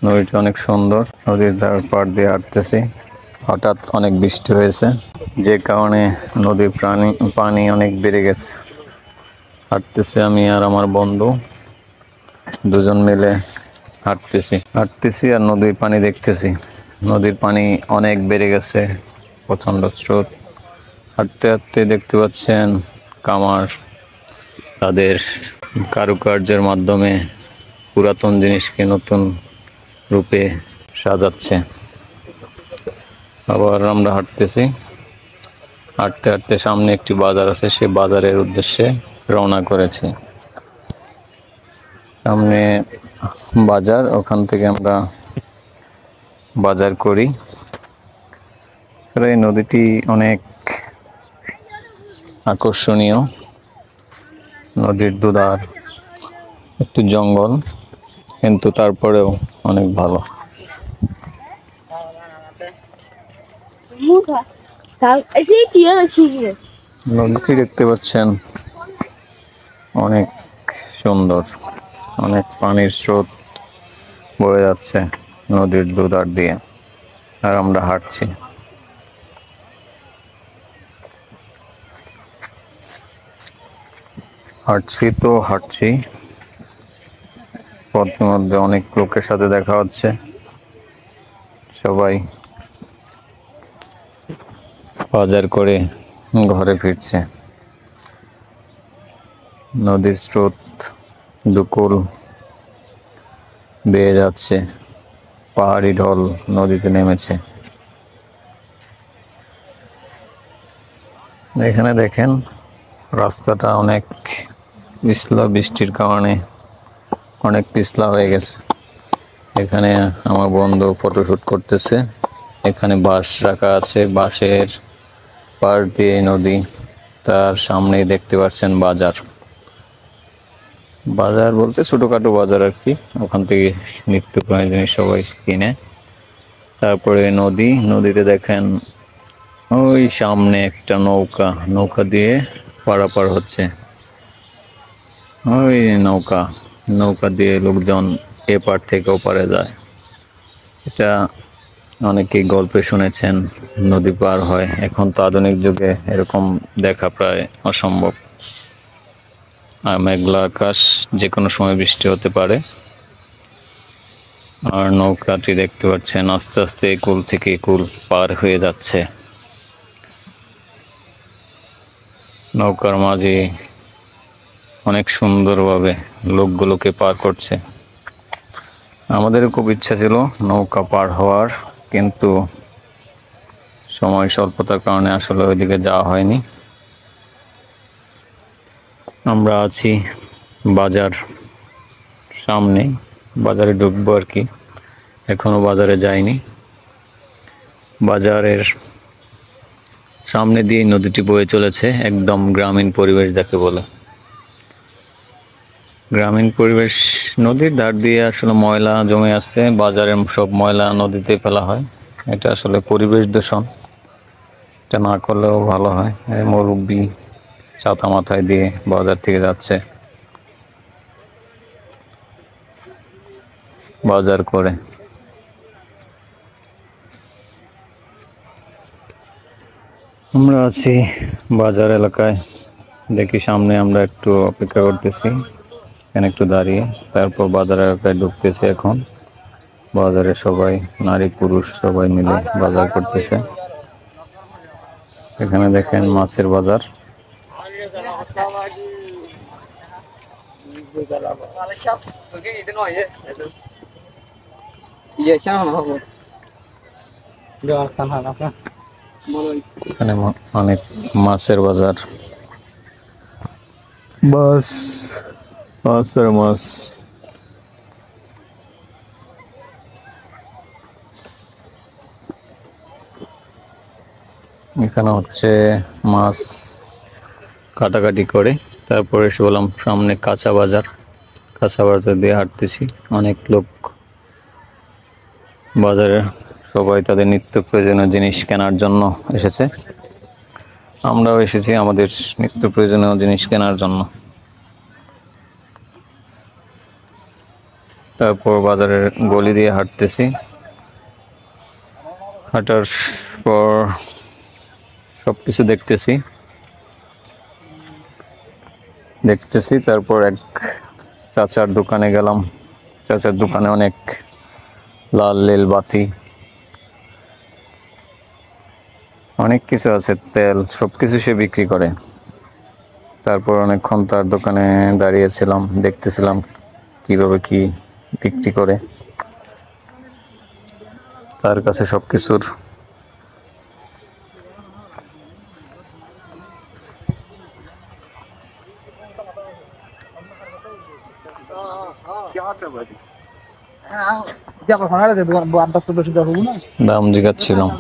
নদীটি অনেক সুন্দর। নদীর ধার পাড় দিয়ে হাঁটতেছি। হঠাৎ অনেক বৃষ্টি হয়েছে, যে কারণে নদীর পানি অনেক বেড়ে গেছে। হাঁটতেছি আমি আর আমার বন্ধু, দুজন মিলে হাঁটতেছি আর নদীর পানি দেখতেছি। নদীর পানি অনেক বেড়ে গেছে, প্রচণ্ড স্রোত। হাঁটতে হাঁটতে দেখতে পাচ্ছেন কামার তাদের কারুকার্যের মাধ্যমে পুরাতন জিনিসকে নতুন রূপে সাজাচ্ছে। আবার আমরা হাঁটতে হাঁটতে সামনে একটি বাজার আছে, সেই বাজারের উদ্দেশ্যে রওনা করেছি। সামনে বাজার, ওখান থেকে আমরা বাজার করি। এই নদীটি অনেক আকর্ষণীয়। নদীর দুধার একটু জঙ্গল, কিন্তু তারপরেও অনেক ভালো। নদীটি দেখতে পাচ্ছেন অনেক সুন্দর, অনেক পানির স্রোত বয়ে যাচ্ছে নদীর দুধার দিয়ে, আর আমরা হাঁটছি। পথের মধ্যে অনেক লোকের সাথে দেখা হচ্ছে, সবাই বাজার করে ঘরে ফিরছে। নদীর স্রোত দুকুল বেয়ে যাচ্ছে, পাহাড়ি ঢল নদীতে নেমেছে। এখানে দেখেন রাস্তাটা অনেক পিছলা, বৃষ্টির কারণে অনেক পিছলা হয়ে গেছে। এখানে আমার বন্ধু ফটোশুট করতেছে। এখানে বাঁশ রাখা আছে, বাঁশের পাশ দিয়ে নদী, তার সামনেই দেখতে পাচ্ছেন বাজার। বাজার বলতে ছোটখাটো বাজার আর কি, ওখান থেকে নিত্য প্রয়োজনীয় সবাই কিনে। তারপরে নদীতে দেখেন ওই সামনে একটা নৌকা দিয়ে পারাপার হচ্ছে। ওই নৌকা দিয়ে লোকজন এপার থেকে ওপারে যায়। এটা অনেকেই গল্পে শুনেছেন, নদী পার হয়। এখন তো আধুনিক যুগে এরকম দেখা প্রায় অসম্ভব। আর মেঘলা আকাশ, যে কোনো সময় বৃষ্টি হতে পারে। আর নৌকাটি দেখতে পাচ্ছেন আস্তে আস্তে কুল থেকে কুল পার হয়ে যাচ্ছে। নৌকার মাঝে অনেক সুন্দরভাবে লোকগুলোকে পার করছে। আমাদেরও খুব ইচ্ছা ছিল নৌকা পার হওয়ার, কিন্তু সময় স্বল্পতার কারণে আসলে ওইদিকে যাওয়া হয়নি। আমরা আছি বাজার সামনে, বাজারে ঢুকবো আর কি, এখনো বাজারে যাইনি। বাজারের সামনে দিয়ে নদীটি বয়ে চলেছে, একদম গ্রামীণ পরিবেশ যাকে বলে। গ্রামীণ পরিবেশ, নদীর ধার দিয়ে আসলে ময়লা জমে আছে, বাজারের সব ময়লা নদীতে ফেলা হয়। এটা আসলে পরিবেশ দূষণ, এটা না করলেও ভালো হয়। মুরব্বি ছাতা মাথায় দিয়ে বাজার থেকে যাচ্ছে বাজার করে। আমরা আছি বাজার এলাকায়, দেখি সামনে আমরা একটু অপেক্ষা করতেছি, এখানে একটু দাঁড়িয়ে তারপর বাজার এলাকায় ঢুকতেছি। এখন বাজারে সবাই, নারী পুরুষ সবাই মিলে বাজার করতেছে। এখানে দেখেন মাছের বাজার। এখানে অনেক মাছের বাজার, মাছ আর মাছ। এখানে হচ্ছে মাছ কাটাকাটি করে, তারপরে এসে বললাম সামনে কাঁচা বাজার দিয়ে হাঁটতেছি। অনেক লোক বাজারে, সবাই তাদের নিত্য প্রয়োজনীয় জিনিস কেনার জন্য এসেছে। আমরাও এসেছি আমাদের নিত্য প্রয়োজনীয় জিনিস কেনার জন্য। তারপর বাজারের গলি দিয়ে হাঁটতেছি। হাঁটার পর সবকিছু দেখতেছি। তারপর এক চাচার দোকানে গেলাম। চাচার দোকানে অনেক লাল নীল বাতি, অনেক কিছু আছে, তেল, সবকিছু সে বিক্রি করে। তারপর অনেকক্ষণ তার দোকানে দাঁড়িয়েছিলাম, দেখতেছিলাম কিভাবে কি বিক্রি করে। তার কাছে সবকিছুর দাম জিজ্ঞাসছিলাম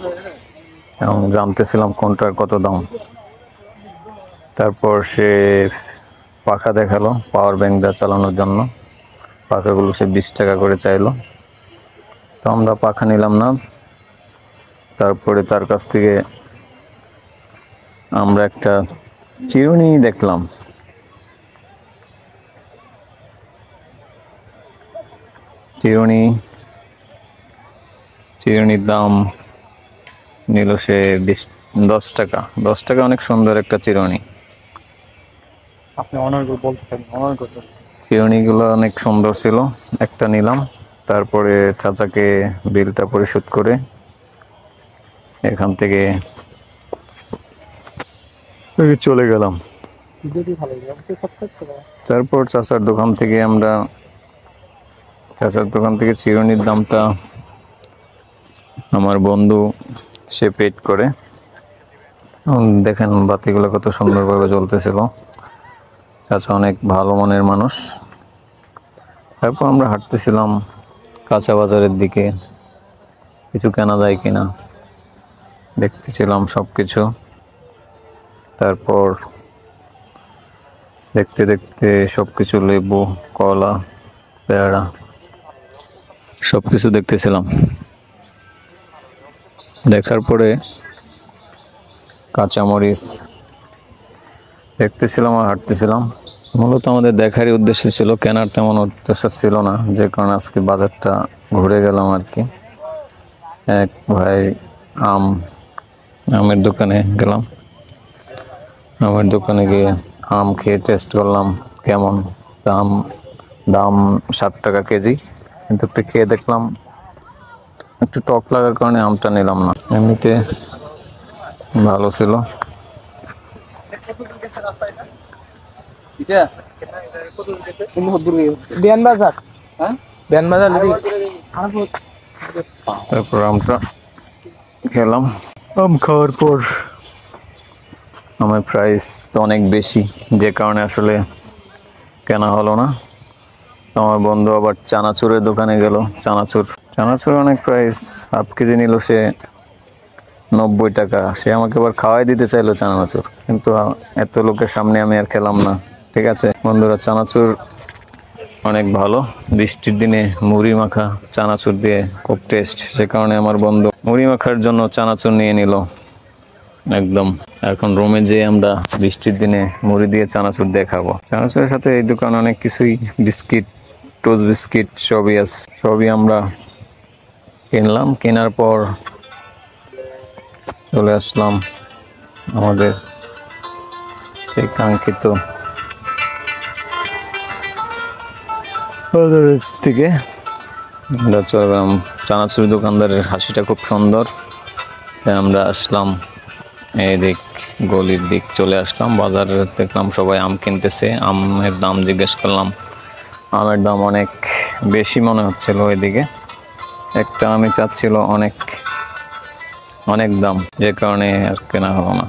এবং জানতেছিলাম কোনটার কত দাম। তারপর সে পাখা দেখালো পাওয়ার ব্যাংক দিয়ে চালানোর জন্য। পাখাগুলো সে 20 টাকা করে চাইলো, তো আমরা পাখা নিলাম না। তারপরে তার কাছ থেকে আমরা একটা চিরুনি দেখলাম। চিরুনির দাম নিল সে 10 টাকা। 10 টাকা অনেক সুন্দর একটা চিরুনি। আপনি অনার বলতেন, অনার করতেন। চিরুনিগুলো অনেক সুন্দর ছিল, একটা নিলাম। তারপরে চাচাকে বিলটা পরিশোধ করে এখান থেকে চলে গেলাম। তারপর চাচার দোকান থেকে চিরুনির দামটা আমার বন্ধু সে পেড করে। দেখেন বাতিগুলো কত সুন্দরভাবে জ্বলতেছিল। চাচা অনেক ভালো মনের মানুষ। তারপর আমরা হাঁটতেছিলাম কাঁচা বাজারের দিকে, কিছু কেনা যায় কিনা দেখতেছিলাম সবকিছু। তারপর দেখতে দেখতে সবকিছু, লেবু, কলা, পেয়ারা, সবকিছু দেখতেছিলাম। দেখার পরে কাঁচামরিচ দেখতেছিলাম আর হাঁটতেছিলাম। মূলত আমাদের দেখারই উদ্দেশ্য ছিল, কেনার তেমন উদ্দেশ্য ছিল না, যে কারণে আজকে বাজারটা ঘুরে গেলাম আর কি। এক ভাই আমের দোকানে গেলাম। আমের দোকানে গিয়ে আম খেয়ে টেস্ট করলাম কেমন। দাম 7 টাকা কেজি, কিন্তু একটু খেয়ে দেখলাম একটু টক লাগার কারণে আমটা নিলাম না, এমনিতে ভালো ছিল। তারপর আমটা খেলাম। আম খাওয়ার পর আমের প্রাইস তো অনেক বেশি, যে কারণে আসলে কেনা হলো না। আমার বন্ধু আবার চানাচুরের দোকানে গেল। চানাচুর অনেক প্রাইস, হাফ কেজি নিল সে 90 টাকা। সে আমাকে আবার খাওয়াই দিতে চাইলো চানাচুর, কিন্তু এত লোকের সামনে আমি আর খেলাম না। ঠিক আছে বন্ধুরা, চানাচুর অনেক ভালো। বৃষ্টির দিনে মুড়ি মাখা চানাচুর দিয়ে খুব টেস্ট, সে কারণে আমার বন্ধু মুড়ি মাখার জন্য চানাচুর নিয়ে নিল একদম। এখন রুমে যেয়ে আমরা বৃষ্টির দিনে মুড়ি দিয়ে চানাচুর দিয়ে খাবো। চানাচুরের সাথে এই দোকানে অনেক কিছুই, বিস্কিট, টোস্ট বিস্কিট সবই আছে। সবই আমরা কিনলাম। কেনার পর চলে আসলাম আমাদের এই কাঙ্ক্ষিত থেকে। আমরা চলে গেলাম। চানাচুর দোকানদারের হাসিটা খুব সুন্দর। আমরা আসলাম এদিক, গলির দিক চলে আসলাম। বাজারে দেখলাম সবাই আম কিনতেছে। আমের দাম জিজ্ঞেস করলাম, আমের দাম অনেক বেশি মনে হচ্ছিল ওইদিকে। একটা আমি চাচ্ছিল অনেক দাম, যে কারণে আর কেনা হলো না।